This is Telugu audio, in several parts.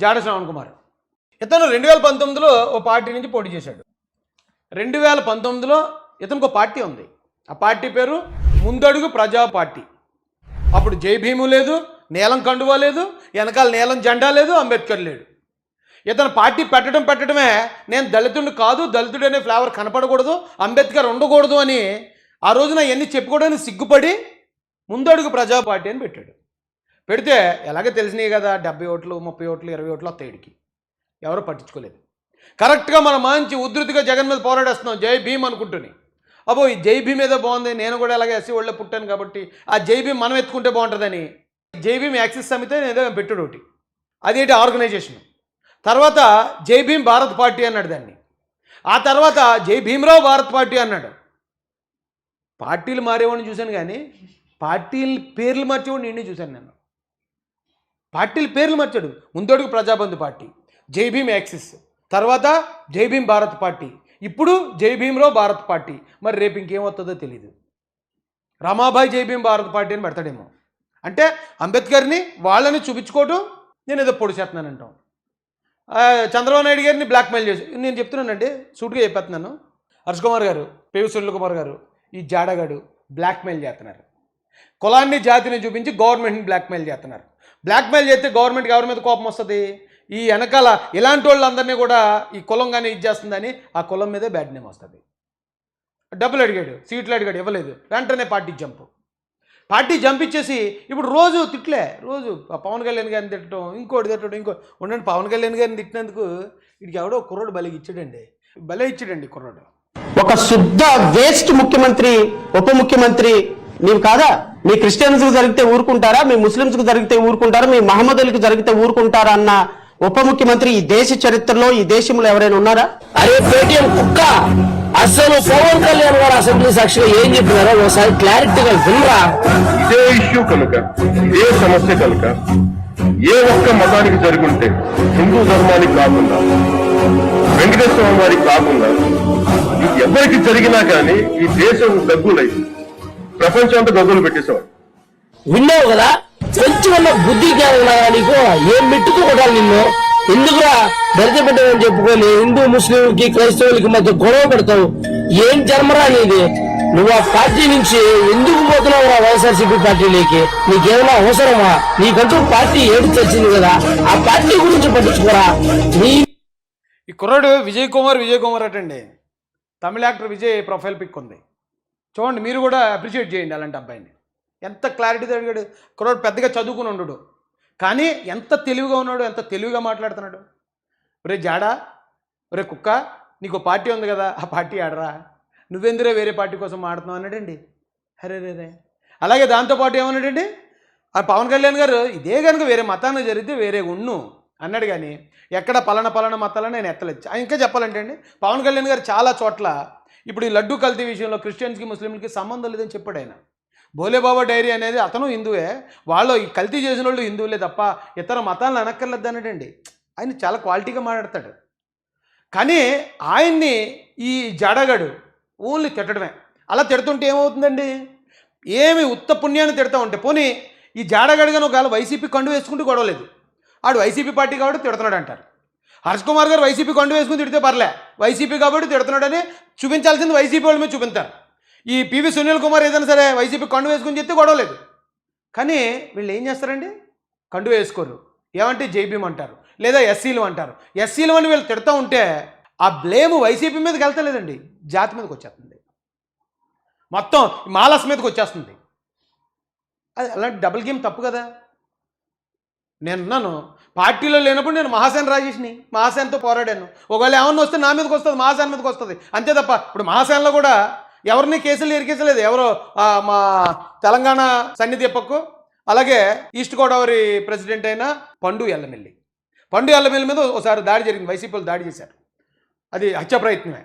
జాడ శ్రవణ్ కుమార్. ఇతను 2019లో ఓ పార్టీ నుంచి పోటీ చేశాడు. 2019లో ఇతనికి ఒక పార్టీ ఉంది. ఆ పార్టీ పేరు ముందడుగు ప్రజా పార్టీ. అప్పుడు జై భీము లేదు, నీలం కండువా లేదు, వెనకాల నీలం జెండా లేదు, అంబేద్కర్ లేడు. ఇతను పార్టీ పెట్టడమే నేను దళితుడిని కాదు, దళితుడు అనే ఫ్లేవర్ కనపడకూడదు, అంబేద్కర్ ఉండకూడదు అని ఆ రోజున ఇవన్నీ చెప్పుకోవడానికి సిగ్గుపడి ముందడుగు ప్రజా పార్టీ అని పెట్టాడు. పెడితే ఎలాగో తెలిసినాయి కదా, 70 ఓట్లు 30 ఓట్లు 20 ఓట్లు వస్తాయిడికి. ఎవరో పట్టించుకోలేదు. కరెక్ట్గా మనం మంచి ఉధృతిగా జగన్ మీద పోరాడేస్తున్నాం జై భీమ్ అనుకుంటుని. అబ్బో ఈ జై భీమ్ ఏదో బాగుంది, నేను కూడా అలాగే ఎస్సీ వాళ్ళే పుట్టాను కాబట్టి ఆ జై భీమ్ మనం ఎత్తుకుంటే బాగుంటుందని జై భీమ్ యాక్సిస్ సమితి ఏదో పెట్టుడు ఒకటి, అదేంటి ఆర్గనైజేషన్. తర్వాత జై భీమ్ భారత్ పార్టీ అన్నాడు దాన్ని. ఆ తర్వాత జై భీమరావు భారత్ పార్టీ అన్నాడు. పార్టీలు మారేవాడిని చూశాను కానీ పార్టీల పేర్లు మార్చేవాడిని నిన్నే చూశాను నేను. పార్టీల పేర్లు మార్చాడు. ముందడుగు ప్రజాబంధు పార్టీ, జై భీమ్ యాక్సిస్, తర్వాత జై భీమ్ భారత్ పార్టీ, ఇప్పుడు జై భీమరావు భారత్ పార్టీ. మరి రేపు ఇంకేమవుతుందో తెలియదు. రమాబాయి జై భీమ్ భారత్ పార్టీ అని పెడతాడేమో. అంటే అంబేద్కర్ని వాళ్ళని చూపించుకోవటం, నేను ఏదో పొడి చేస్తున్నానంటాం. చంద్రబాబు నాయుడు గారిని బ్లాక్మెయిల్ చేసి నేను చెప్తున్నానండి, సూట్గా చెప్పేస్తున్నాను. హర్ష్ కుమార్ గారు, పివి సునీల్ కుమార్ గారు, ఈ జాడగాడు బ్లాక్మెయిల్ చేస్తున్నారు. కులాన్ని జాతిని చూపించి గవర్నమెంట్ని బ్లాక్మెయిల్ చేస్తున్నారు. బ్లాక్మెయిల్ చేస్తే గవర్నమెంట్కి ఎవరి మీద కోపం వస్తుంది? ఈ వెనకాల ఇలాంటి వాళ్ళందరినీ కూడా ఈ కులం కానీ ఇచ్చేస్తుందని ఆ కులం మీదే బ్యాడ్ నేమ్ వస్తుంది. డబ్బులు అడిగాడు, సీట్లు అడిగాడు, ఇవ్వలేదు, వెంటనే పార్టీ జంప్ ఇచ్చేసి ఇప్పుడు రోజు తిట్లే. రోజు పవన్ కళ్యాణ్ గారిని తిట్టడం, ఇంకోటి తిట్టడం, ఉండండి. పవన్ కళ్యాణ్ గారిని తిట్టినందుకు వీడికి ఎవడో కుర్రోడు భలే ఇచ్చాడండి కుర్రోడు. ఒక శుద్ధ వేస్ట్ ముఖ్యమంత్రి, ఉప ముఖ్యమంత్రి నీవు కాదా? మీ క్రిస్టియన్స్కి జరిగితే ఊరుకుంటారా? మీ ముస్లింస్కి జరిగితే ఊరుకుంటారా? మీ మహమ్మదులకు జరిగితే ఊరుకుంటారా అన్న ఉప ముఖ్యమంత్రి ఈ దేశ చరిత్రలో, ఈ దేశంలో ఎవరైనా ఉన్నారా? అరే పేటీఎం కుక్క, అసలు పవన్ కళ్యాణ్ గారు అసెంబ్లీ సాక్షిగా ఏం చెప్పినారో ఒకసారి క్లారిటీగా వినరా. ఇదే ఇష్యూ కనుక, ఇదే సమస్య కనుక ఏ ఒక్క మతానికి జరుగుంటే హిందూ ధర్మానికి కాకుండా, వెంకటేశ్వర వారికి కాకుండా ఎవరికి జరిగినా కానీ ఈ దేశం గగ్గులై ప్రపంచం అంతా గగ్గులు పెట్టేసేవాడు. విన్నావు కదా, కొంచెం బుద్ధి జ్ఞానం నీకు. ఏం మెట్టుకు కొట్టాలి నిన్ను? ఎందుకురా దళిత బిడ్డని చెప్పుకొని హిందూ ముస్లింకి క్రైస్తవులకి మధ్య గొడవ పెడతావు? ఏం జన్మరా నీది? నువ్వు ఆ పార్టీ నుంచి ఎందుకు పోతున్నావు? వైఎస్ఆర్సీపీ పార్టీలోకి నీకేమైనా అవసరమా? నీకంటూ పార్టీ ఏడు తెచ్చింది కదా, ఆ పార్టీ గురించి పట్టించుకోరా. ఈ కుర్రాడు విజయ్ కుమార్ అటండి. తమిళ యాక్టర్ విజయ్ ప్రొఫైల్ పిక్ ఉంది, చూడండి. మీరు కూడా అప్రిషియేట్ చేయండి అలాంటి అబ్బాయిని. ఎంత క్లారిటీతో అడిగాడు. కుర్రాడు పెద్దగా చదువుకుని ఉండడు కానీ ఎంత తెలివిగా ఉన్నాడు, ఎంత తెలివిగా మాట్లాడుతున్నాడు. ఒరే జాడా, ఒరే కుక్క, నీకు పార్టీ ఉంది కదా, ఆ పార్టీ ఆడరా, నువ్వెందురే వేరే పార్టీ కోసం ఆడుతున్నావు అన్నాడండి. రే. అలాగే దాంతోపాటు ఏమన్నాడండి, ఆ పవన్ కళ్యాణ్ గారు ఇదే కనుక వేరే మతాన్ని జరిగితే వేరే ఉన్ను అన్నాడు. కానీ ఎక్కడ పలానా మతాలను నేను ఎత్తలేదు. ఇంకా చెప్పాలంటే అండి, పవన్ కళ్యాణ్ గారు చాలా చోట్ల ఇప్పుడు ఈ లడ్డు కల్తీ విషయంలో క్రిస్టియన్స్కి ముస్లింలకి సంబంధం లేదని చెప్పాడు ఆయన. భోలేబాబా డైరీ అనేది అతను హిందువే, వాళ్ళు ఈ కల్తీ చేసిన వాళ్ళు హిందువులే తప్ప ఇతర మతాలను అనక్కర్లేదు అన్నాడండి. ఆయన చాలా క్వాలిటీగా మాట్లాడతాడు. కానీ ఆయన్ని ఈ జాడగాడు ఓన్లీ తిట్టడమే. అలా తిడుతుంటే ఏమవుతుందండి, ఏమి ఉత్త పుణ్యాన్ని తిడతా ఉంటే. పోనీ ఈ జాడగాడిగా ఒకవేళ వైసీపీ కండు వేసుకుంటూ గొడవలేదు, ఆడు వైసీపీ పార్టీ కాబట్టి తిడుతున్నాడు అంటారు. హర్ష్ కుమార్ గారు వైసీపీ కండు వేసుకుని తిడితే పర్లే, వైసీపీ కాబట్టి తిడుతున్నాడని చూపించాల్సింది వైసీపీ వాళ్ళ మీద చూపించారు. ఈ పివి సునీల్ కుమార్ ఏదైనా సరే వైసీపీ కండు వేసుకుని చెప్తే గొడవలేదు. కానీ వీళ్ళు ఏం చేస్తారండి, కండు వేసుకోరు. ఏమంటే జై భీమ్ అంటారు, లేదా ఎస్సీలు అంటారు. ఎస్సీలు అని వీళ్ళు తిడతా ఉంటే ఆ బ్లేము వైసీపీ మీదకి వెళ్తలేదండి, జాతి మీదకి వచ్చేస్తుంది, మొత్తం మాలస్ మీదకి వచ్చేస్తుంది. అది అలాంటి డబుల్ గేమ్ తప్పు కదా. నేనున్నాను పార్టీలో లేనప్పుడు, నేను మహాసేనతో పోరాడాను. ఒకవేళ ఏమన్నా వస్తే నా మీదకి వస్తుంది, మహాసేన మీదకి వస్తుంది, అంతే తప్ప ఇప్పుడు మహాసేనలో కూడా ఎవరిని కేసులు ఇరికించలేదు. ఎవరో మా తెలంగాణ సన్నిధి పక్కు, అలాగే ఈస్ట్ గోదావరి ప్రెసిడెంట్ అయిన పండు ఎల్లమెల్లి మీద ఒకసారి దాడి జరిగింది, వైసీపీ వాళ్ళు దాడి చేశారు, అది హత్య ప్రయత్నమే.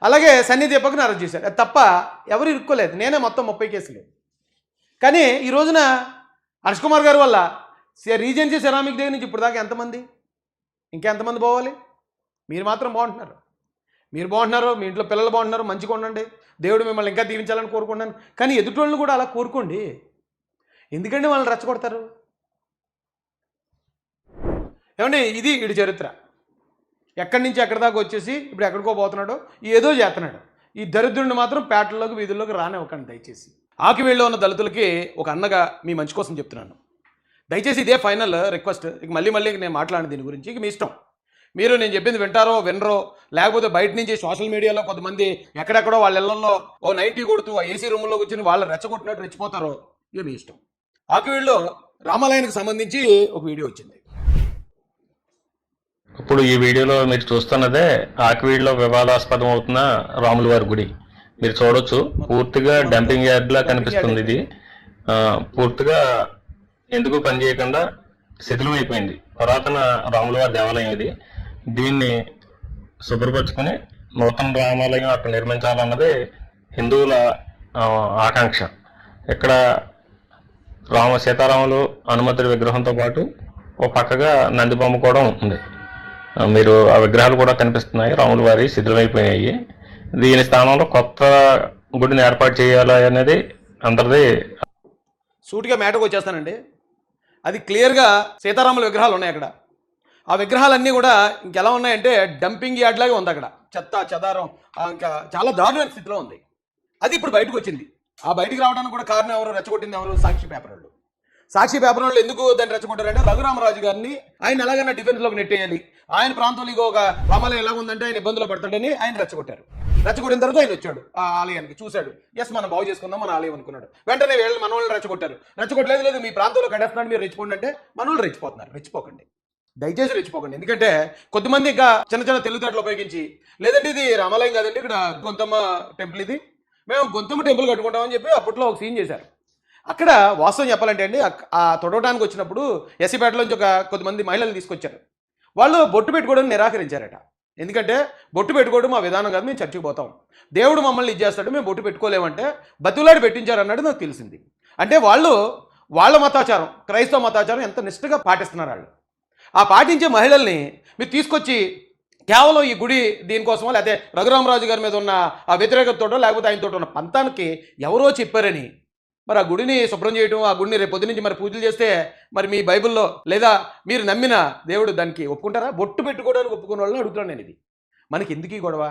అలాగే సన్నిధి పక్కన అరెస్ట్ చేశారు, అది తప్ప ఎవరు ఇరుక్కోలేదు. నేనే మొత్తం 30 కేసులు. కానీ ఈ రోజున హర్ష్ కుమార్ గారి వల్ల రీజెన్సీ సెరామిక్ దగ్గర నుంచి ఇప్పుడు దాకా ఎంతమంది, ఇంకెంతమంది పోవాలి? మీరు మాత్రం బాగుంటున్నారు, మీ ఇంట్లో పిల్లలు బాగుంటున్నారు, మంచిగా ఉండండి, దేవుడు మిమ్మల్ని ఇంకా దీవించాలని కోరుకున్నాను. కానీ ఎదుటోళ్ళని కూడా అలా కోరుకోండి. ఎందుకంటే వాళ్ళని రెచ్చగొడతారు. ఏమంటే ఇది ఇటు చరిత్ర. ఎక్కడి నుంచి ఎక్కడి దాకా వచ్చేసి ఇప్పుడు ఎక్కడికో పోతున్నాడో ఏదో చేస్తున్నాడు. ఈ దరిద్రుడిని మాత్రం పేటల్లోకి వీధుల్లోకి రానివ్వకండి దయచేసి. ఆకివీళ్ళలో ఉన్న దళితులకి ఒక అన్నగా మీ మంచి కోసం చెప్తున్నాను. దయచేసి ఇదే ఫైనల్ రిక్వెస్ట్. ఇక మళ్ళీ నేను మాట్లాడిన దీని గురించి ఇక మీ ఇష్టం. మీరు నేను చెప్పింది వింటారో వినరో, లేకపోతే బయట నుంచి సోషల్ మీడియాలో కొంతమంది ఎక్కడెక్కడో వాళ్ళ ఇళ్లలో ఓ 90 కొడుతూ ఆ ఏసీ రూమ్లో కూర్చొని వాళ్ళు రెచ్చగొట్టినట్టు రెచ్చిపోతారో ఇక మీ ఇష్టం. ఆకివీళ్ళలో రామాలయానికి సంబంధించి ఒక వీడియో వచ్చింది. ఇప్పుడు ఈ వీడియోలో మీరు చూస్తున్నదే ఆకివీడులో వివాదాస్పదం అవుతున్న రాముల వారి గుడి. మీరు చూడొచ్చు, పూర్తిగా డంపింగ్ యార్డ్ లా కనిపిస్తుంది. ఇది పూర్తిగా ఎందుకు పనిచేయకుండా శిథిలం అయిపోయింది. పురాతన రాముల వారి దేవాలయం ఇది. దీన్ని శుభ్రపరచుకుని నూతన రామాలయం అక్కడ నిర్మించాలన్నది హిందువుల ఆకాంక్ష. ఇక్కడ సీతారాములు హనుమంతుడి విగ్రహంతో పాటు ఓ పక్కగా నందిబొమ్మ కూడా ఉంటుంది. మీరు ఆ విగ్రహాలు కూడా కనిపిస్తున్నాయి, రాముల వారి శిథిలమైపోయాయి. దీని స్థానంలో కొత్త గుడిని ఏర్పాటు చేయాలి అనేది అందరిది. సూటిగా మేటకు వచ్చేస్తానండి. అది క్లియర్గా సీతారాముల విగ్రహాలు ఉన్నాయి అక్కడ. ఆ విగ్రహాలన్నీ కూడా ఇంకెలా ఉన్నాయంటే డంపింగ్ యార్డ్ లాగే ఉంది. అక్కడ చెత్త చెదారం ఇంకా చాలా దారుణమైన స్థితిలో ఉంది. అది ఇప్పుడు బయటకు వచ్చింది. ఆ బయటికి రావడానికి కూడా కారణం ఎవరు, రెచ్చగొట్టింది ఎవరు? సాక్షి పేపర్ వాళ్ళు. సాక్షి పేపర్ వాళ్ళు ఎందుకు దాన్ని రెచ్చగొట్టారంటే రఘురామరాజు గారిని ఆయన ఎలాగైనా డిఫెన్స్లోకి నెట్టేయాలి, ఆయన ప్రాంతంలో ఇంకొక రామాలయం ఎలాగ ఉందంటే ఆయన ఇబ్బందులు పడతాడని ఆయన రెచ్చగొట్టారు. రెచ్చగొట్టిన తర్వాత ఆయన వచ్చాడు ఆ ఆలయానికి, చూశాడు, ఎస్ మనం బాగు చేసుకుందాం మన ఆలయం అనుకున్నాడు. వెంటనే వీళ్ళు మన వాళ్ళు రెచ్చగొట్టారు. రెచ్చగొట్టలేదు, లేదు మీ ప్రాంతంలో కట్టేస్తున్నాడు మీరు రెచ్చిపోండి అంటే మన వాళ్ళు రెచ్చిపోతున్నారు. రెచ్చిపోకండి, దయచేసి రెచ్చిపోకండి. ఎందుకంటే కొద్దిమంది ఇంకా చిన్న చిన్న తెలుగుతాట్లు ఉపయోగించి, లేదంటే ఇది రామాలయం కాదండి ఇక్కడ గొంతమ్మ టెంపుల్, ఇది మేము గొంతమ్మ టెంపుల్ కట్టుకుంటామని చెప్పి అప్పట్లో ఒక సీన్ చేశారు. అక్కడ వాస్తవం చెప్పాలంటే అండి, ఆ తొడవడానికి వచ్చినప్పుడు ఎస్సీపేటలోంచి కొద్దిమంది మహిళలు తీసుకొచ్చారు. వాళ్ళు బొట్టు పెట్టుకోవడానికి నిరాకరించారట. ఎందుకంటే బొట్టు పెట్టుకోవడం మా విధానం కాదు, మేము చర్చికి పోతాం, దేవుడు మమ్మల్ని ఇచ్చేస్తాడు, మేము బొట్టు పెట్టుకోలేమంటే బతులాడి పెట్టించారు అన్నట్టు నాకు తెలిసింది. అంటే వాళ్ళు వాళ్ళ మతాచారం, క్రైస్తవ మతాచారం ఎంత నిష్ఠగా పాటిస్తున్నారు వాళ్ళు. ఆ పాటించే మహిళల్ని మీరు తీసుకొచ్చి కేవలం ఈ గుడి దీనికోసమో, లేకపోతే రఘురామరాజు గారి మీద ఉన్న ఆ వ్యతిరేకతతోటో, లేకపోతే ఆయనతో ఉన్న పంతానికి ఎవరో చెప్పారని మరి ఆ గుడిని శుభ్రం చేయడం, ఆ గుడిని రేపు పొద్దు నుంచి మరి పూజలు చేస్తే మరి మీ బైబిల్లో లేదా మీరు నమ్మిన దేవుడు దానికి ఒప్పుకుంటారా? బొట్టు పెట్టుకోవడానికి ఒప్పుకునే వాళ్ళని అడుగుతున్నాను నేను. ఇది మనకి ఎందుకు ఈ గొడవ?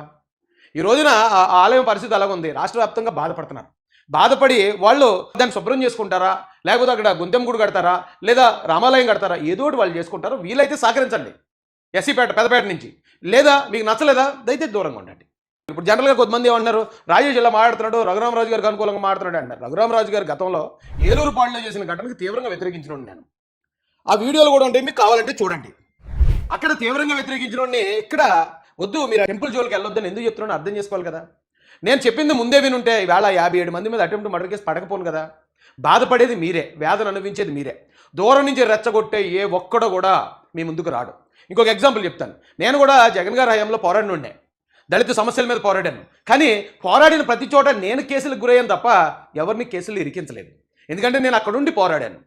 ఈ రోజున ఆ ఆలయం పరిస్థితి అలాగ ఉంది. రాష్ట్ర వ్యాప్తంగా బాధపడుతున్నారు. బాధపడి వాళ్ళు దాన్ని శుభ్రం చేసుకుంటారా, లేకపోతే అక్కడ గుంతెమ్మ గుడి కడతారా, లేదా రామాలయం కడతారా, ఏదో ఒకటి వాళ్ళు చేసుకుంటారు. వీలైతే సహకరించండి ఎస్సీపేట పెద్దపేట నుంచి. లేదా మీకు నచ్చలేదా దయచేసి దూరంగా ఉండండి. ఇప్పుడు జనరల్గా కొంతమంది ఏమంటున్నారు, రాజేష్ ఇలా మాట్లాడుతున్నాడు, రఘురామరాజు గారికి అనుకూలంగా మాట్లాడుతున్నాడు అంటారు. రఘురామరాజు గారి గతంలో ఏలూరు పాడులో చేసిన ఘటనకు తీవ్రంగా వ్యతిరేకించిన నేను. ఆ వీడియోలు కూడా ఉంటాయి, మీకు కావాలంటే చూడండి. అక్కడ తీవ్రంగా వ్యతిరేకించిన ఇక్కడ వద్దు, మీరు ఆ టెంపుల్ జోలికి వెళ్ళొద్దని ఎందుకు చెప్తున్నాను అర్థం చేసుకోవాలి కదా. నేను చెప్పింది ముందే వినుంటే ఈవేళ 57 మంది మీద అటెంప్ట్ మర్డర్ కేసు పడకపోను కదా. బాధపడేది మీరే, వేదన అనుభవించేది మీరే. దూరం నుంచి రెచ్చగొట్టే ఏ ఒక్కడో కూడా మీ ముందుకు రాడు. ఇంకొక ఎగ్జాంపుల్ చెప్తాను. నేను కూడా జగన్ గారి హయాంలో పోరాడిన ఉండే, దళిత సమస్యల మీద పోరాడాను. కానీ పోరాడిన ప్రతి చోట నేను కేసులకు గురయ్యాను తప్ప ఎవరిని కేసులు ఇరికించలేదు. ఎందుకంటే నేను అక్కడ ఉండి పోరాడాను.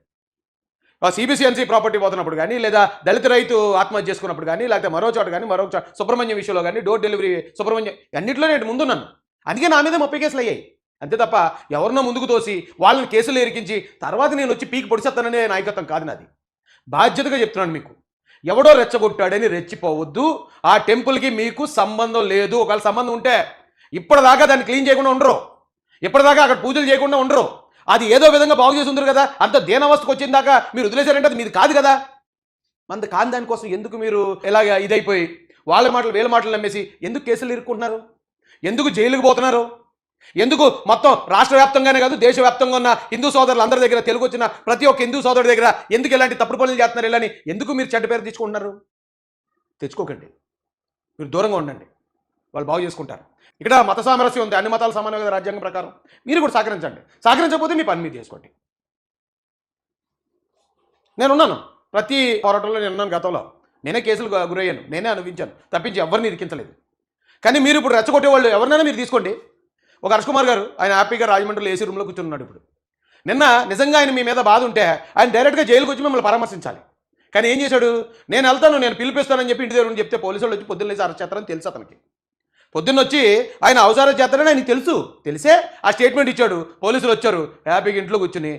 సిబిసిఎన్సీ ప్రాపర్టీ పోతున్నప్పుడు కానీ, లేదా దళిత రైతు ఆత్మహత్య చేసుకున్నప్పుడు కానీ, లేకపోతే మరో చోట కానీ, మరో చోట సుబ్రహ్మణ్యం విషయంలో కానీ, డోర్ డెలివరీ సుబ్రహ్మణ్యం అన్నింటిలో నేను ముందున్నాను. అందుకే నా మీద 30 కేసులు అయ్యాయి. అంతే తప్ప ఎవరినో ముందుకు తోసి వాళ్ళని కేసులు ఇరికించి తర్వాత నేను వచ్చి పీకి పొడిచేస్తాననే నాయకత్వం కాదు నాది. బాధ్యతగా చెప్తున్నాను మీకు. ఎవడో రెచ్చగొట్టాడని రెచ్చిపోవద్దు. ఆ టెంపుల్కి మీకు సంబంధం లేదు. ఒకవేళ సంబంధం ఉంటే ఇప్పటిదాకా దాన్ని క్లీన్ చేయకుండా ఉండరు, ఇప్పటిదాకా అక్కడ పూజలు చేయకుండా ఉండరు. అది ఏదో విధంగా బాగు చేసి ఉండరు కదా. అంత దీనావస్థకు వచ్చిన దాకా మీరు వదిలేశారంటే అది మీది కాదు కదా. మంది కాని దానికోసం ఎందుకు మీరు ఇలాగ ఇదైపోయి వాళ్ళ మాటలు వీళ్ళ మాటలు నమ్మేసి ఎందుకు కేసులు ఇరుక్కుంటున్నారు? ఎందుకు జైలుకు పోతున్నారు? ఎందుకు మొత్తం రాష్ట్ర వ్యాప్తంగానే కాదు దేశవ్యాప్తంగా ఉన్న హిందూ సోదరులు అందరి దగ్గర, తెలుగు వచ్చిన ప్రతి ఒక్క హిందూ సోదరుడి దగ్గర ఎందుకు ఇలాంటి తప్పుడు పనులు చేస్తున్నారు? ఇలాని ఎందుకు మీరు చెడ్డ పేరు తెచ్చుకుంటున్నారు? తెచ్చుకోకండి, మీరు దూరంగా ఉండండి, వాళ్ళు బాగు చేసుకుంటారు. ఇక్కడ మత సామరస్యం ఉంది, అన్ని మతాల సమానం కదా రాజ్యాంగం ప్రకారం. మీరు కూడా సహకరించండి. సహకరించకపోతే మీ పని మీరు చేసుకోండి. నేనున్నాను, ప్రతి పోరాటంలో నేనున్నాను. గతంలో నేనే కేసులు గురయ్యాను, నేనే అనుభవించాను తప్పించి ఎవరిని ఇరికించలేదు. కానీ మీరు ఇప్పుడు రెచ్చగొట్టే వాళ్ళు ఎవరినైనా మీరు తీసుకోండి. ఒక హర్ష్ కుమార్ గారు, ఆయన హ్యాపీగా రాజమండ్రిలో ఏసీ రూమ్లో కూర్చున్నాడు. ఇప్పుడు నిన్న నిజంగా ఆయన మీ మీద బాధ ఉంటే ఆయన డైరెక్ట్గా జైలుకి వచ్చి మిమ్మల్ని పరామర్శించాలి. కానీ ఏం చేశాడు? నేను వెళ్తాను, నేను పిలిపిస్తానని చెప్పి ఇంటి దగ్గర చెప్తే పోలీసు వాళ్ళు వచ్చి పొద్దున్న లేచి అరెస్ట్ చేస్తారని తెలుసు అతనికి. పొద్దున్న వచ్చి ఆయన అవసరం చేస్తారని ఆయనకి తెలిసే ఆ స్టేట్మెంట్ ఇచ్చాడు. పోలీసులు వచ్చారు, హ్యాపీగా ఇంట్లో కూర్చుని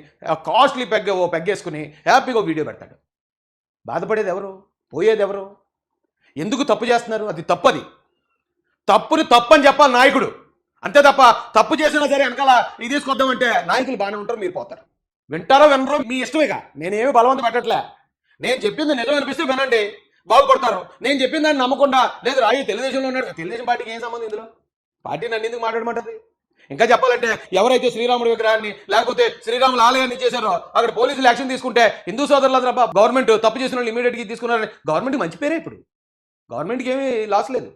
కాస్ట్లీ పెగ్గేసుకుని హ్యాపీగా వీడియో పెడతాడు. బాధపడేది ఎవరు? పోయేది ఎవరు? ఎందుకు తప్పు చేస్తున్నారు? అది తప్పది. తప్పుని తప్పని చెప్పాలి నాయకుడు. అంతే తప్ప తప్పు చేసినా సరే వెనకాల ఇది తీసుకొద్దామంటే నాయకులు బాగానే ఉంటారు, మీరు పోతారు. వింటారో వినరో మీ ఇష్టమేగా. నేనేమి బలవంతం పెట్టట్లే. నేను చెప్పింది నిజం అనిపిస్తే వినండి, బాగుపడతారు. నేను చెప్పిన దాన్ని నమ్మకుండా లేదు రాయి తెలుగుదేశంలో ఉన్నాడు, తెలుగుదేశం పార్టీకి ఏం సంబంధం ఇందులో? పార్టీ నన్ను ఎందుకు మాట్లాడమంటది? ఇంకా చెప్పాలంటే ఎవరైతే శ్రీరాముడి విగ్రహాన్ని లేకపోతే శ్రీరాముల ఆలయాన్ని చేశారో అక్కడ పోలీసులు యాక్షన్ తీసుకుంటే హిందూ సోదరులందరూ గవర్నమెంట్ తప్పు చేసిన వాళ్ళు ఇమీడియట్గా తీసుకున్నారని గవర్నమెంట్కి మంచి పేరే. ఇప్పుడు గవర్నమెంట్కి ఏమీ లాస్ లేదు.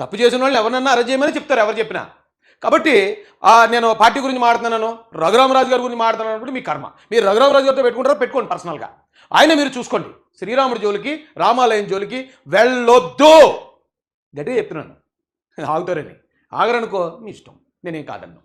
తప్పు చేసిన వాళ్ళు ఎవరన్నా అరెస్ట్ చేయమని చెప్తారు ఎవరు చెప్పినా. కాబట్టి నేను పార్టీ గురించి మాట్లాడుతున్నాను, రఘురామరాజు గారి గురించి మాట్లాడుతున్నాను అనుకుంటే మీ కర్మ. మీరు రఘురామరాజు గారితో పెట్టుకుంటారో పెట్టుకోండి పర్సనల్గా. ఆయన మీరు చూసుకోండి. శ్రీరాముడి జోలికి రామాలయం జోలికి వెళ్ళొద్దు గట్టిగా చెప్తున్నాను. ఆగుతారని ఆగరనుకో మీ ఇష్టం, నేనేం కాదన్నా.